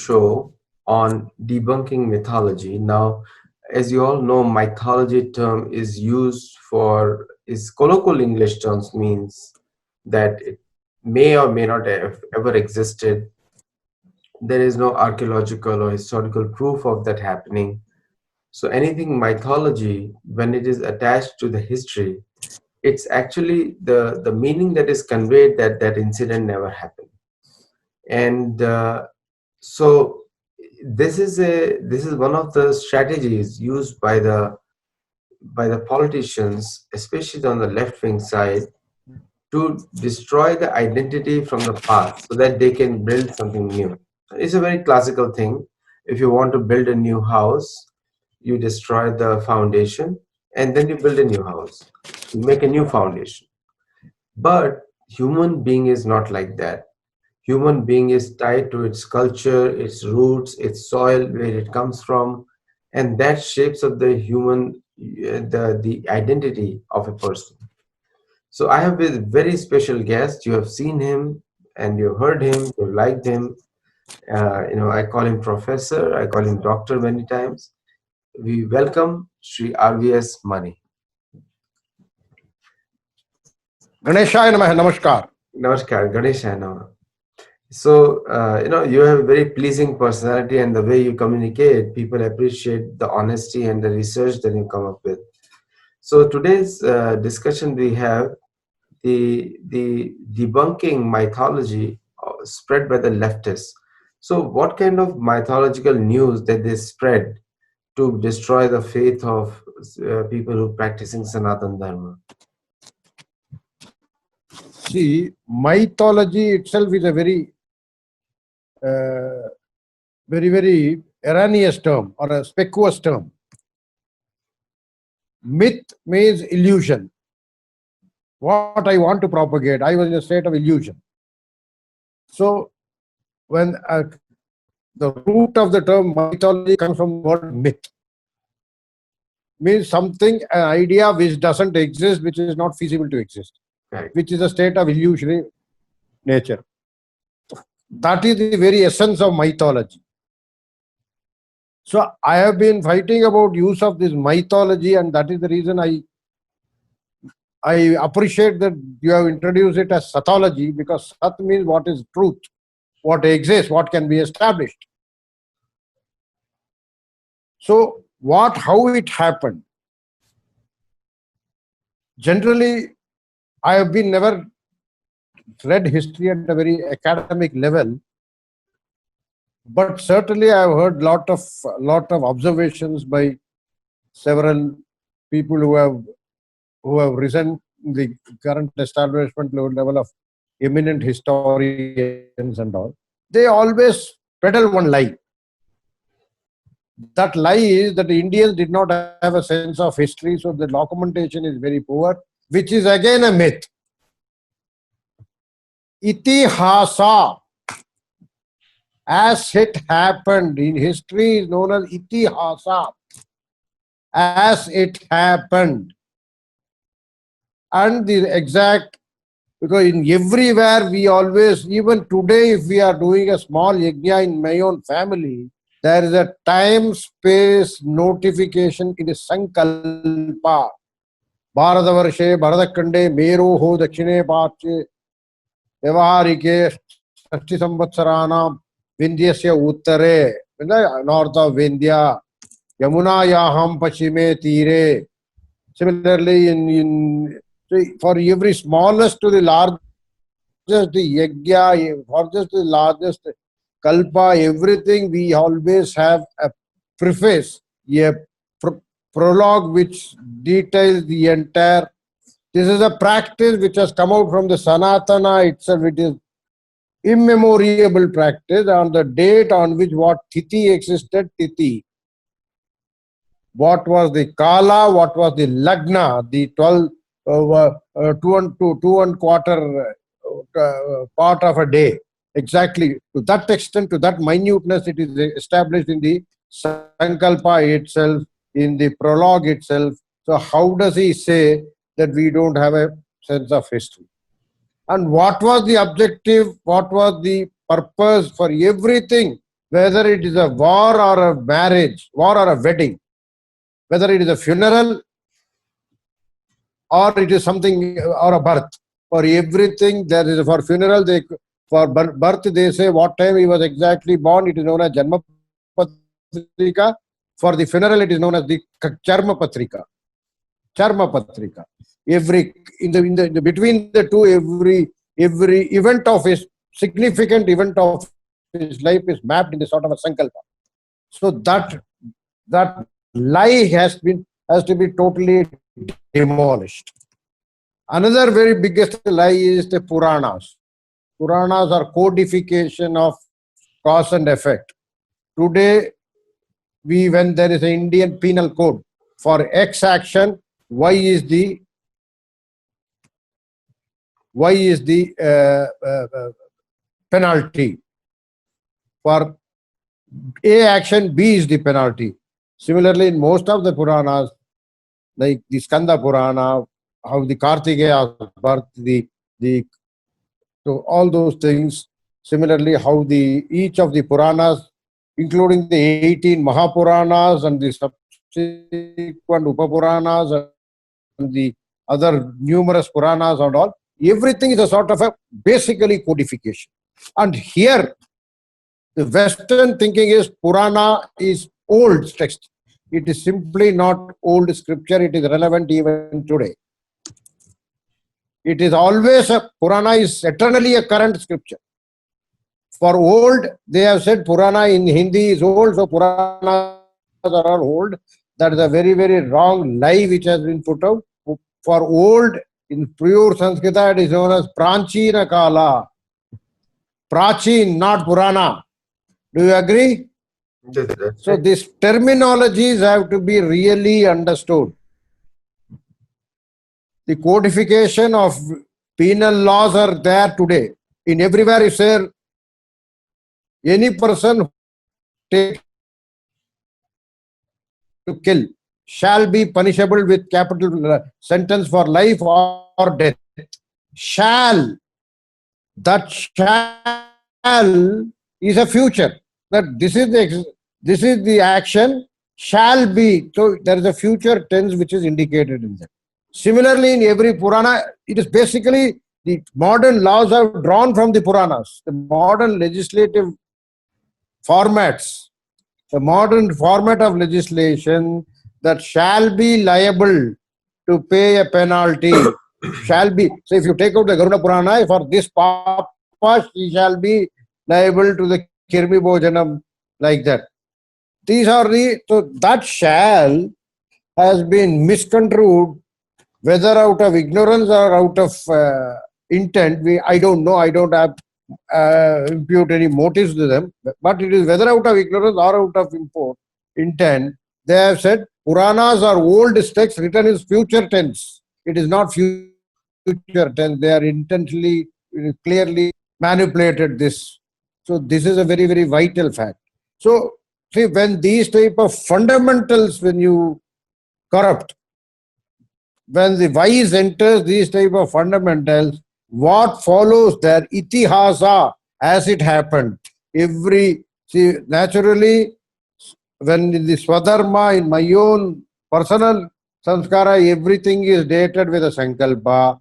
show on debunking mythology. Now, as you all know, mythology term is used for, is colloquial English terms, means that it may or may not have ever existed. There is no archaeological or historical proof of that happening. So anything mythology, when it is attached to the history, it's actually the meaning that is conveyed that that incident never happened. And so this is one of the strategies used by the politicians, especially on the left wing side, to destroy the identity from the past so that they can build something new. It's a very classical thing. If you want to build a new house, you destroy the foundation and then you build a new house. You make a new foundation. But human being is not like that. Human being is tied to its culture, its roots, its soil, where it comes from, and that shapes up the human, the identity of a person. So I have a very special guest. You have seen him and you heard him, you liked him. I call him professor, I call him doctor many times. We welcome Sri RVS Mani. Ganeshaya Namaha, Namaskar. Namaskar, Ganesha. So, you have a very pleasing personality, and the way you communicate, people appreciate the honesty and the research that you come up with. So, today's discussion we have the debunking mythology spread by the leftists. So, what kind of mythological news that they spread to destroy the faith of people who are practicing Sanatan Dharma? See, mythology itself is a very, very erroneous term or a speculative term. Myth means illusion. What I want to propagate, I was in a state of illusion. So, when the root of the term mythology comes from the word myth, means something, an idea which doesn't exist, which is not feasible to exist, Right. which is a state of illusionary nature. That is the very essence of mythology. So I have been fighting about use of this mythology, and that is the reason I appreciate that you have introduced it as sathology, because sat means what is truth, what exists, what can be established. So how it happened? Generally, I have been never read history at a very academic level, but certainly I have heard lot of observations by several people who have risen in the current establishment level of eminent historians and all. They always peddle one lie. That lie is that the Indians did not have a sense of history, so the documentation is very poor, which is again a myth. Itihasa, as it happened in history, is known as itihasa, as it happened. And the exact, because in everywhere we always, even today, if we are doing a small yajna in my own family, there is a time-space notification in the Sankalpa. Bharatavarshe, Bharadakande, Meroho, Dakshine Parche, Vyavaharike, Shashti Samvatsaranam, Vindyasya Uttare, north of Vindhya, Yamuna Yaham Pachime Tire. Similarly, for every smallest to the largest, the yajna, for just the largest kalpa, everything, we always have a preface, a prologue which details the entire. This is a practice which has come out from the Sanatana itself. It is immemorial practice on the date on which what Tithi existed, Tithi. What was the Kala, what was the Lagna, the 12, 2.25 part of a day. Exactly. To that extent, to that minuteness, it is established in the Sankalpa itself, in the prologue itself. So how does he say that we don't have a sense of history? And what was the objective? What was the purpose for everything? whether it is a war or a marriage, war or a wedding, whether it is a funeral or it is something or a birth. For everything there is for funeral they for birth they say what time he was exactly born. It is known as Janma Patrika. For the funeral it is known as the Charma Patrika. Charma Patrika. Every in the between the two every event of his significant event of his life is mapped in the sort of a sankalpa. So that lie has to be totally demolished. Another very biggest lie is the Puranas. Puranas are codification of cause and effect. Today, when there is an Indian penal code for X action, Y is the penalty. For A action, B is the penalty. Similarly, in most of the Puranas, like the Skanda Purana, how the Kartikeya's birth, so all those things. Similarly, how each of the Puranas, including the 18 Mahapuranas and the subsequent Upapuranas and the other numerous Puranas and all, everything is a sort of a basically codification. And here, the Western thinking is Purana is old text. It is simply not old scripture. It is relevant even today. It is always Purana is eternally a current scripture. For old, they have said Purana in Hindi is old, so Puranas are all old. That is a very, very wrong lie which has been put out. For old, in pure Sanskrita, it is known as Pranchina Kala. Prachin, not Purana. Do you agree? So these terminologies have to be really understood. The codification of penal laws are there today. In everywhere is there, any person take to kill shall be punishable with capital sentence for life or death. Shall. That shall is a future. That this is the action shall be. So there is a future tense which is indicated in that. Similarly, in every Purana, it is basically the modern laws are drawn from the Puranas. The modern legislative formats, the modern format of legislation that shall be liable to pay a penalty shall be. So if you take out the Garuda Purana, for this papa, he shall be liable to the Kirmi Bhojanam, like that. These are so that shall has been misconstrued, whether out of ignorance or out of intent. I don't know. I don't have impute any motives to them. But it is whether out of ignorance or out of intent. They have said Puranas are old texts written in future tense. It is not future tense. They are intentionally, clearly manipulated this. So this is a very, very vital fact. So see, when these type of fundamentals, when you corrupt, when the vice enters these type of fundamentals, what follows there, itihasa, as it happened. Naturally, when in the Swadharma, in my own personal samskara, everything is dated with a sankalpa.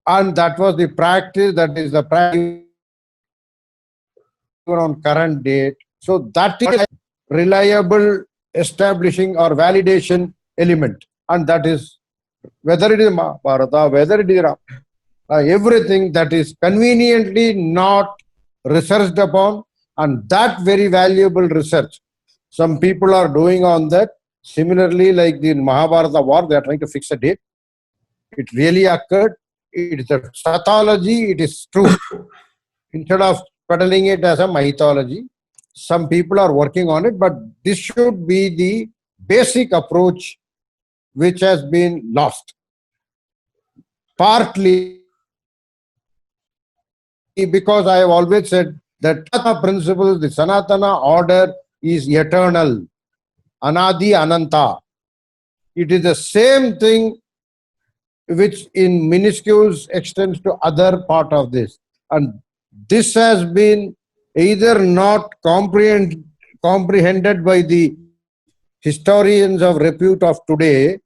And that was the practice, that is the practice on current date. So that is a reliable establishing or validation element. And that is, whether it is Mahabharata, whether it is everything that is conveniently not researched upon, and that very valuable research some people are doing on that. Similarly, like the Mahabharata war, they are trying to fix a date. It really occurred. It is a pathology. It is true. Instead of peddling it as a mythology, some people are working on it, but this should be the basic approach which has been lost. Partly because I have always said that Sanatana principle, the Sanatana order is eternal, Anadi Ananta. It is the same thing which in minuscules extends to other part of this. And this has been either not comprehended by the historians of repute of today.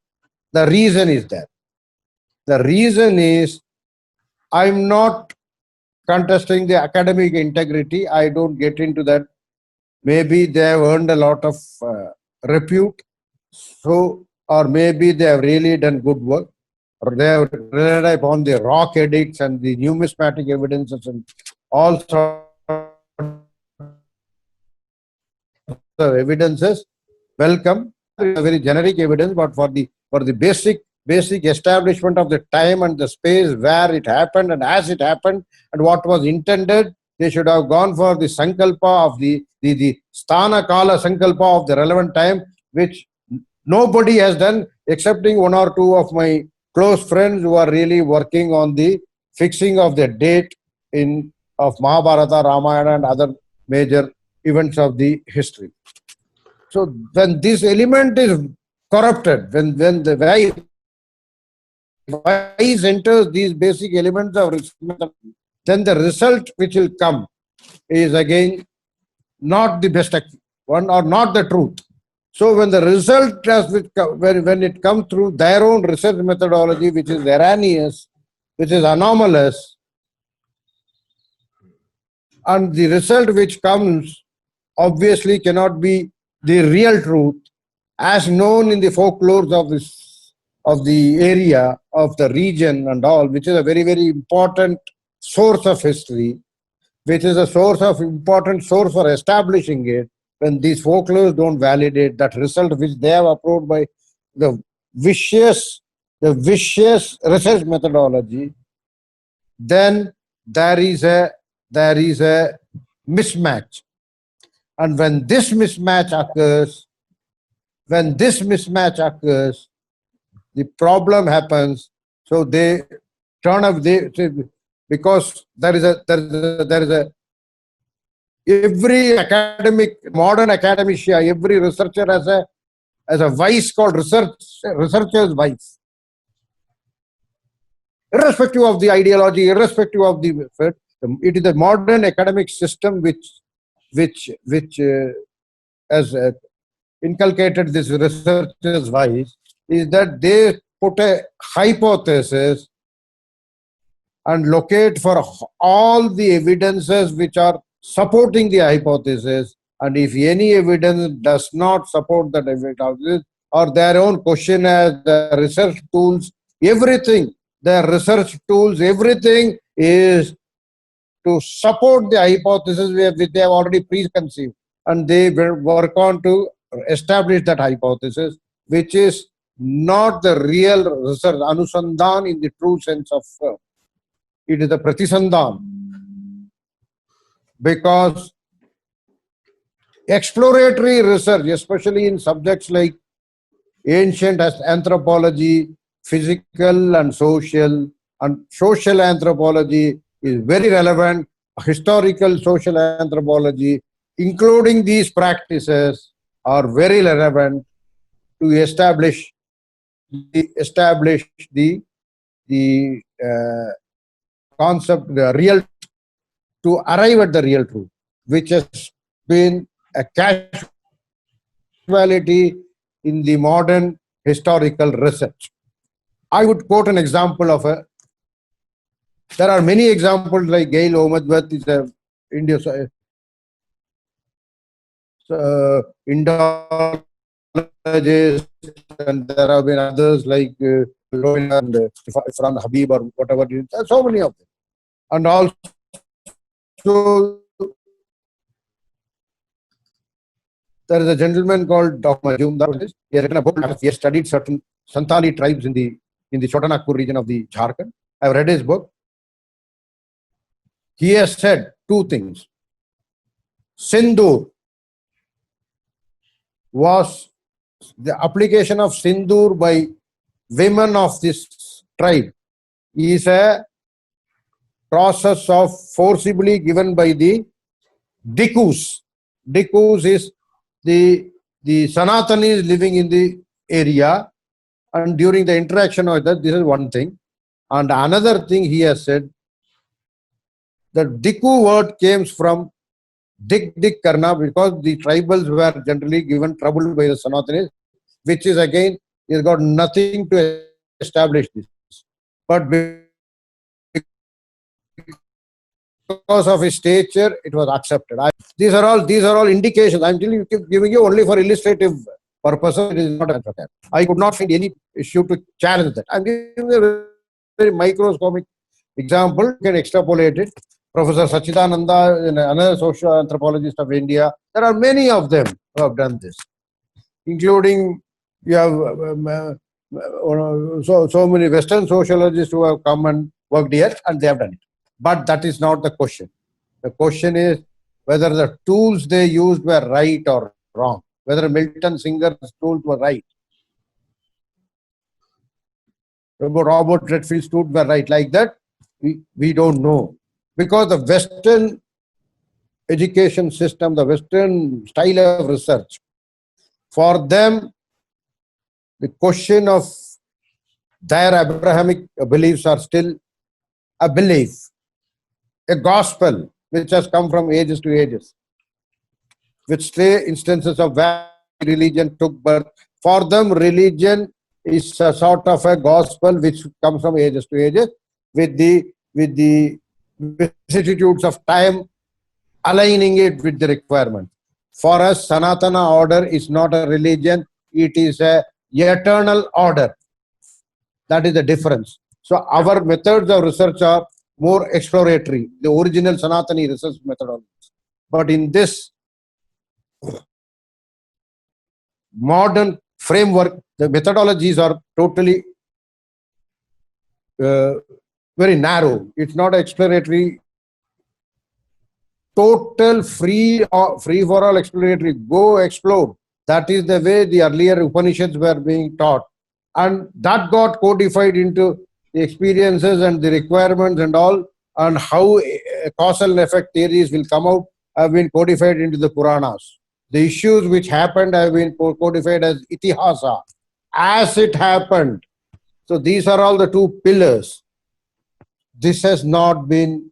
The reason is that. The reason is, I'm not contesting the academic integrity. I don't get into that. Maybe they have earned a lot of repute, so, or maybe they have really done good work, or they have relied upon the rock edicts and the numismatic evidences and all sorts of evidences. Welcome. It's a very generic evidence, but for the basic establishment of the time and the space where it happened and as it happened and what was intended, they should have gone for the sankalpa of the sthana kala sankalpa of the relevant time, which nobody has done excepting one or two of my close friends who are really working on the fixing of the date of Mahabharata, Ramayana and other major events of the history. So when this element is corrupted, when the vice enters these basic elements of research, then the result which will come is again not the best one or not the truth. So when the result when it comes through their own research methodology, which is erroneous, which is anomalous, and the result which comes obviously cannot be the real truth as known in the folklores of the area, of the region and all, which is a very, very important source of history, which is a important source for establishing it. When these folklores don't validate that result which they have approved by the vicious research methodology, then there is a mismatch. And when this mismatch occurs, the problem happens. So they turn up, because there is a every modern academia, every researcher has a vice called researcher's vice. Irrespective of the ideology, irrespective of the it is the modern academic system which has inculcated this researcher's vice, is that they put a hypothesis and locate for all the evidences which are supporting the hypothesis, and if any evidence does not support that hypothesis, or their own questionnaires, the research tools, everything, their research tools, everything is to support the hypothesis which they have already preconceived, and they will work on to establish that hypothesis, which is not the real research anusandhan in the true sense of it is the pratisandhan, because exploratory research, especially in subjects like ancient anthropology, physical and social anthropology is very relevant. Historical social anthropology, including these practices, are very relevant to establish the concept, the real, to arrive at the real truth, which has been a casualty in the modern historical research. I would quote an example of there are many examples, like Gail Omadwat is a Indologist, and there have been others like and Ifran Habib or whatever. There are so many of them. And also there is a gentleman called Dr. Majumdar. He has written a book. He has studied certain Santali tribes in the Chotanagpur region of the Jharkhand. I have read his book. He has said two things. Sindoor was the application of Sindoor by women of this tribe is a process of forcibly given by the Dikus. Dikus is the Sanatanis living in the area, and during the interaction with that, this is one thing. And another thing he has said, The Diku word came from Dik Karna, because the tribals were generally given trouble by the Sanatanis, which is again, has got nothing to establish this. But because of his stature, it was accepted. These are all indications. I'm giving you only for illustrative purposes. It is not a answer. I could not find any issue to challenge that. I'm giving a very microscopic example. You can extrapolate it. Professor Sachidananda, another social anthropologist of India. There are many of them who have done this, including you have so many Western sociologists who have come and worked here, and they have done it. But that is not the question. The question is whether the tools they used were right or wrong, whether Milton Singer's tools were right, Robert Redfield's tools were right. Like that, we don't know. Because the Western education system, the Western style of research, for them, the question of their Abrahamic beliefs are still a belief, a gospel which has come from ages to ages, with stray instances of where religion took birth. For them, religion is a sort of a gospel which comes from ages to ages, with the vicissitudes of time aligning it with the requirement. For us, Sanatana order is not a religion; it is a eternal order. That is the difference. So our methods of research are more exploratory, the original Sanatani research methodologies. But in this modern framework, the methodologies are totally very narrow. It's not exploratory, total free for all exploratory. Go explore. That is the way the earlier Upanishads were being taught. And that got codified into the experiences and the requirements and all, and how causal and effect theories will come out have been codified into the Puranas. The issues which happened have been codified as itihasa, as it happened. So these are all the two pillars. This has not been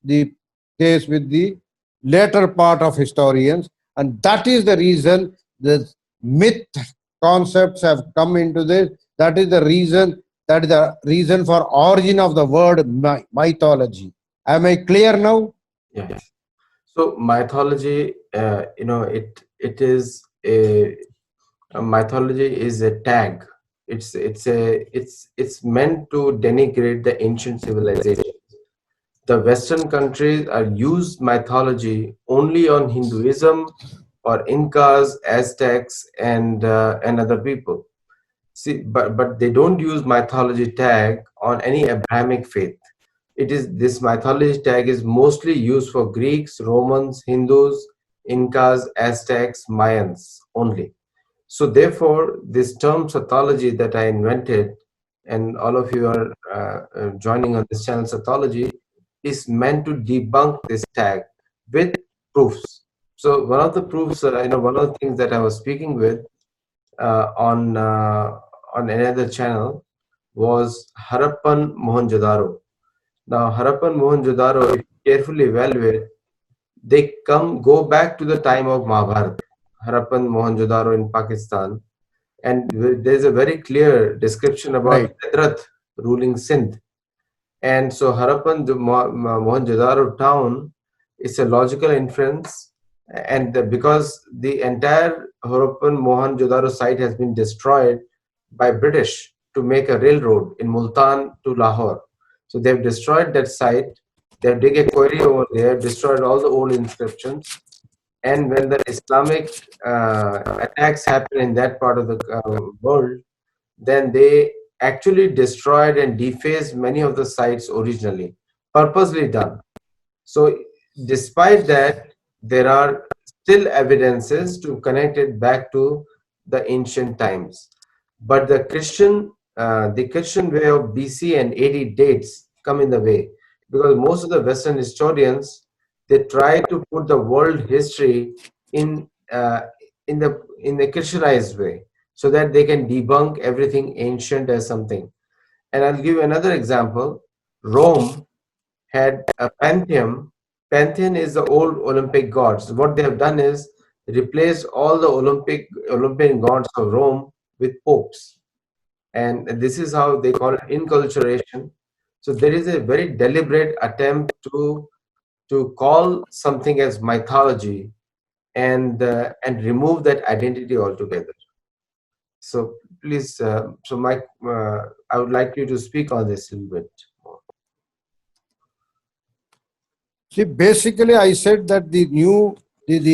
the case with the later part of historians, and that is the reason the myth concepts have come into this. That is the reason for origin of the word mythology. Am I clear now? Yes. So mythology, it is a mythology is a tag. It's meant to denigrate the ancient civilization. The Western countries are used mythology only on Hinduism or Incas, Aztecs, and other people. See, but they don't use mythology tag on any Abrahamic faith. It is this mythology tag is mostly used for Greeks, Romans, Hindus, Incas, Aztecs, Mayans only. So therefore, this term Sathology that I invented, and all of you are joining on this channel Sathology, is meant to debunk this tag with proofs. So one of the proofs, one of the things that I was speaking with on another channel was Harappan Mohenjo-daro. Now, Harappan Mohenjo-daro, if you carefully evaluate, they go back to the time of Mahabharata, Harappan Mohenjo-daro in Pakistan, and there's a very clear description about Hathras ruling Sindh. And so Harappan Mohenjo-daro town is a logical inference, and because the entire Harappan Mohenjo-daro site has been destroyed by British to make a railroad in Multan to Lahore. So they've destroyed that site. They've dig a quarry over there, destroyed all the old inscriptions. And when the Islamic attacks happen in that part of the world, then they actually destroyed and defaced many of the sites originally, purposely done. So despite that, there are still evidences to connect it back to the ancient times. But the Christian way of BC and AD dates come in the way, because most of the Western historians, they try to put the world history in the Christianized way, so that they can debunk everything ancient as something. And I'll give you another example. Rome had a pantheon. Pantheon is the old Olympic gods. What they have done is replaced all the Olympian gods of Rome with popes, and this is how they call it inculturation. So there is a very deliberate attempt to call something as mythology and remove that identity altogether. So please, so Mike, I would like you to speak on this a little bit more. See, basically, I said that the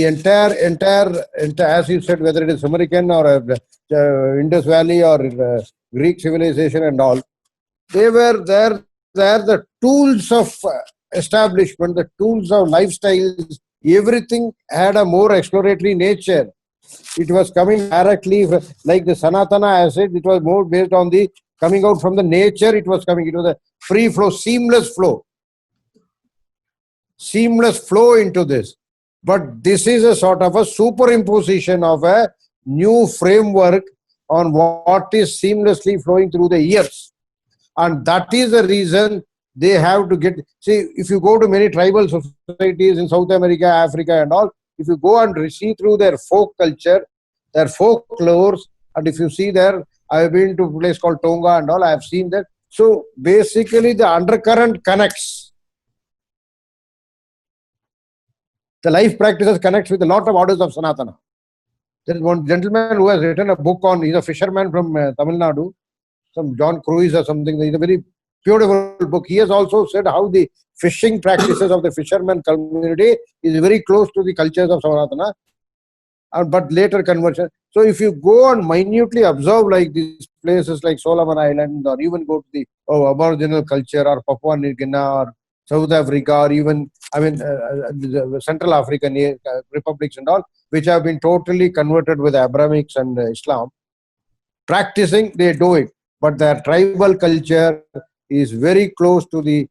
entire, as you said, whether it is American or Indus Valley or Greek civilization and all, they were there. They're the tools of establishment, the tools of lifestyles. Everything had a more exploratory nature. It was coming directly, like the Sanatana acid, it was more based on the coming out from the nature, it was coming, it was a free flow, seamless flow into this. But this is a sort of a superimposition of a new framework on what is seamlessly flowing through the years. And that is the reason they have to get. See, if you go to many tribal societies in South America, Africa, and all, if you go and see through their folk culture, their folklores, and if you see there, I've been to a place called Tonga and all, I have seen that. So basically, the undercurrent connects. The life practices connects with a lot of orders of Sanatana. There is one gentleman who has written a book on, he's a fisherman from Tamil Nadu, some John Cruise or something. It's a very beautiful book. He has also said how the fishing practices of the fisherman community is very close to the cultures of Sanatana, but later conversion. So if you go and minutely observe like these places like Solomon Island, or even go to the Aboriginal culture or Papua New Guinea or South Africa, or even, the Central African republics and all, which have been totally converted with Abrahamics and Islam, practicing, they do it. But their tribal culture is very close to the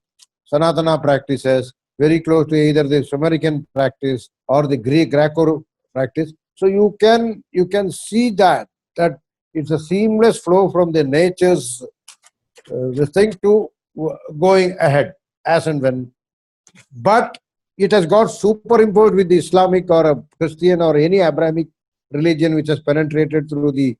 Sanatana practices, very close to either the Sumerian practice or the Greco practice. So you can see that it's a seamless flow from the nature's the thing to going ahead as and when. But it has got superimposed with the Islamic or a Christian or any Abrahamic religion which has penetrated through the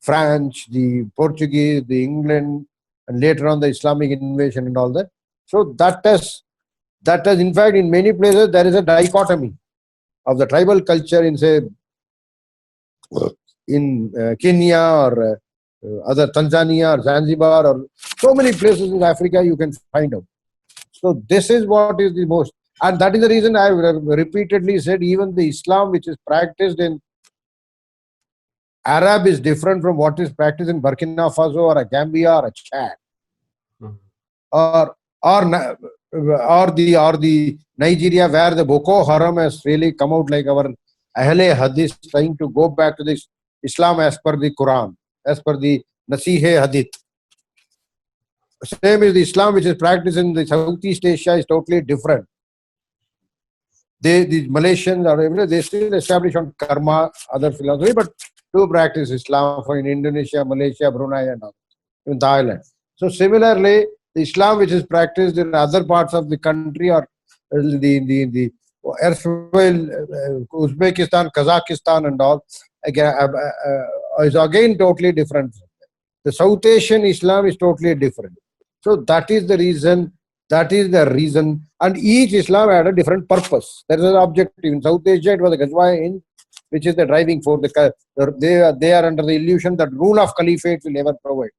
French, the Portuguese, the England, and later on the Islamic invasion and all that. So that has in fact in many places there is a dichotomy of the tribal culture in, say, in Kenya or other Tanzania or Zanzibar or so many places in Africa you can find out. So this is what is the most, and that is the reason I have repeatedly said even the Islam which is practiced in Arab is different from what is practiced in Burkina Faso or a Gambia or a Chad, or the Nigeria, where the Boko Haram has really come out like our Ahle Hadith, trying to go back to this Islam as per the Quran, as per the Nasih Hadith. Same is the Islam which is practiced in the Southeast Asia is totally different. The Malaysians are, they still establish on karma, other philosophy, but do practice Islam for in Indonesia, Malaysia, Brunei, and all, in Thailand. So similarly, the Islam which is practiced in other parts of the country, or the Uzbekistan, Kazakhstan, and all, again, is again totally different. The South Asian Islam is totally different. So that is the reason. And each Islam had a different purpose. There is an objective. In South Asia, it was the Ghazwa, which is the driving force. They are under the illusion that rule of caliphate will never provide.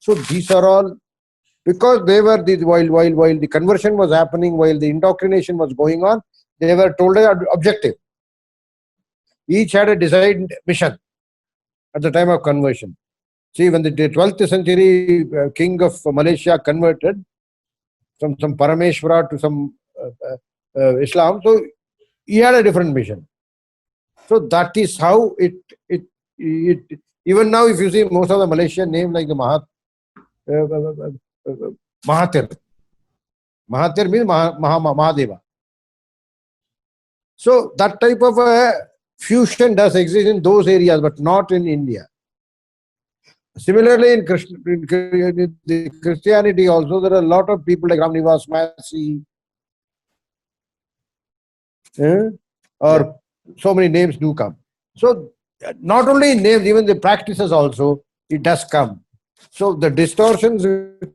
So these are all, because they were while the conversion was happening, while the indoctrination was going on, they were told an objective. Each had a designed mission at the time of conversion. See, when the 12th century king of Malaysia converted from some Parameshwara to some Islam, so he had a different mission. So that is how it even now, if you see most of the Malaysian names like the Mahathir. Mahathir means Mahadeva. So that type of a fusion does exist in those areas, but not in India. Similarly, in the Christianity also, there are a lot of people like Ramnivas Massey, eh, Yeah, or so many names do come. So, not only in names, even the practices also, it does come. So, the distortions which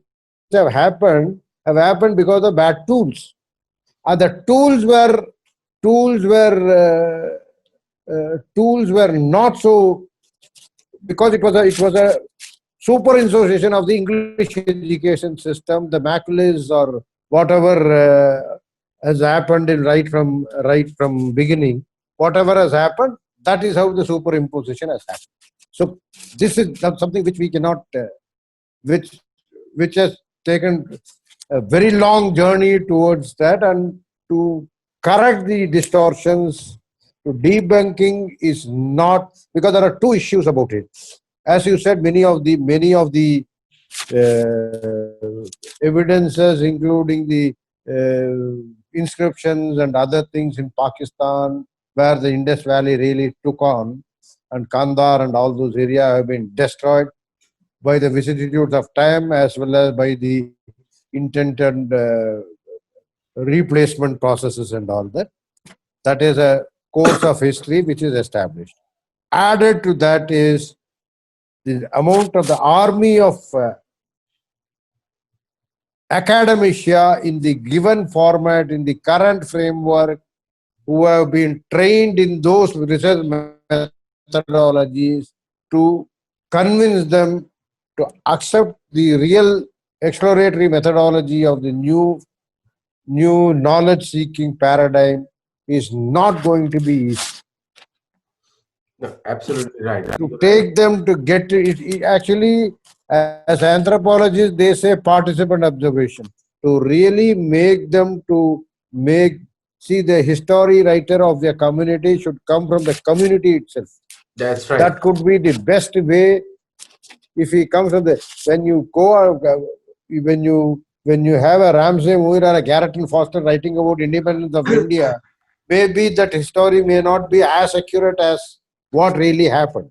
have happened because of bad tools. And the tools were not so, because it was a superimposition of the English education system, the maculas or whatever has happened in right from beginning. Whatever has happened, that is how the superimposition has happened. So this is something which we cannot, which which has taken a very long journey towards that, and to correct the distortions, to debunking is not, because there are two issues about it. As you said, many of the evidences, including the inscriptions and other things in Pakistan, where the Indus Valley really took on, and Kandahar and all those areas have been destroyed by the vicissitudes of time, as well as by the intended replacement processes and all that. That is a course of history which is established. Added to that is the amount of the army of academia in the given format, in the current framework, who have been trained in those research methodologies, to convince them to accept the real exploratory methodology of the new knowledge seeking paradigm is not going to be easy. no, absolutely right. To take them to get to it, actually, as anthropologists, they say participant observation. To really make them to make, see, the history writer of their community should come from the community itself. That's right. That could be the best way. If he comes from the, when you go when you have a Ramsay Muir or a Garrett Foster writing about independence of India, maybe that history may not be as accurate as what really happened.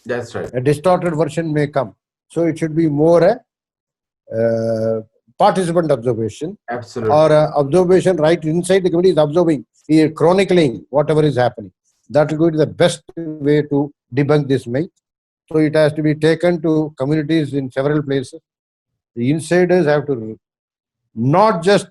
That's right. A distorted version may come. So it should be more a participant observation, Absolutely. or observation right inside the community is observing, he is chronicling whatever is happening. That is going to be the best way to debunk this myth. So it has to be taken to communities in several places. The insiders have to not just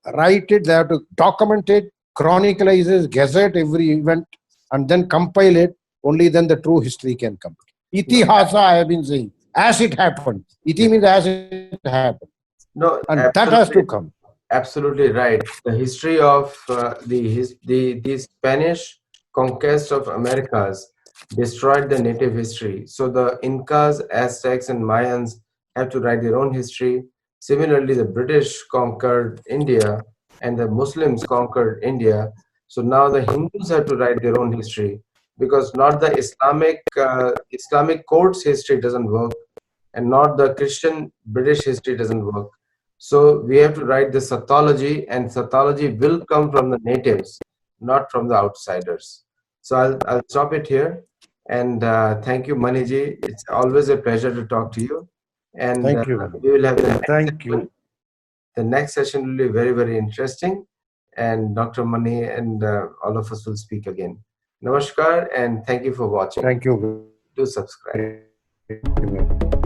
write it, they have to document it, chronicleize it, gazette every event, and then compile it. Only then the true history can come. Itihasa, I have been saying, as it happened. Iti means as it happened. No, And that has to come. absolutely right. The history of the Spanish conquest of Americas destroyed the native history. So the Incas, Aztecs, and Mayans have to write their own history. Similarly, the British conquered India and the Muslims conquered India. So now the Hindus have to write their own history, because not the Islamic court's history doesn't work, and not the Christian British history doesn't work. So we have to write the Sathology, and Sathology will come from the natives, not from the outsiders. So I'll stop it here. And thank you, Maniji. It's always a pleasure to talk to you. And Thank you. we will have the next Thank session. you. The next session will be very, very interesting. And Dr. Mani and all of us will speak again. Namaskar, and thank you for watching. Thank you. Do subscribe. Very much.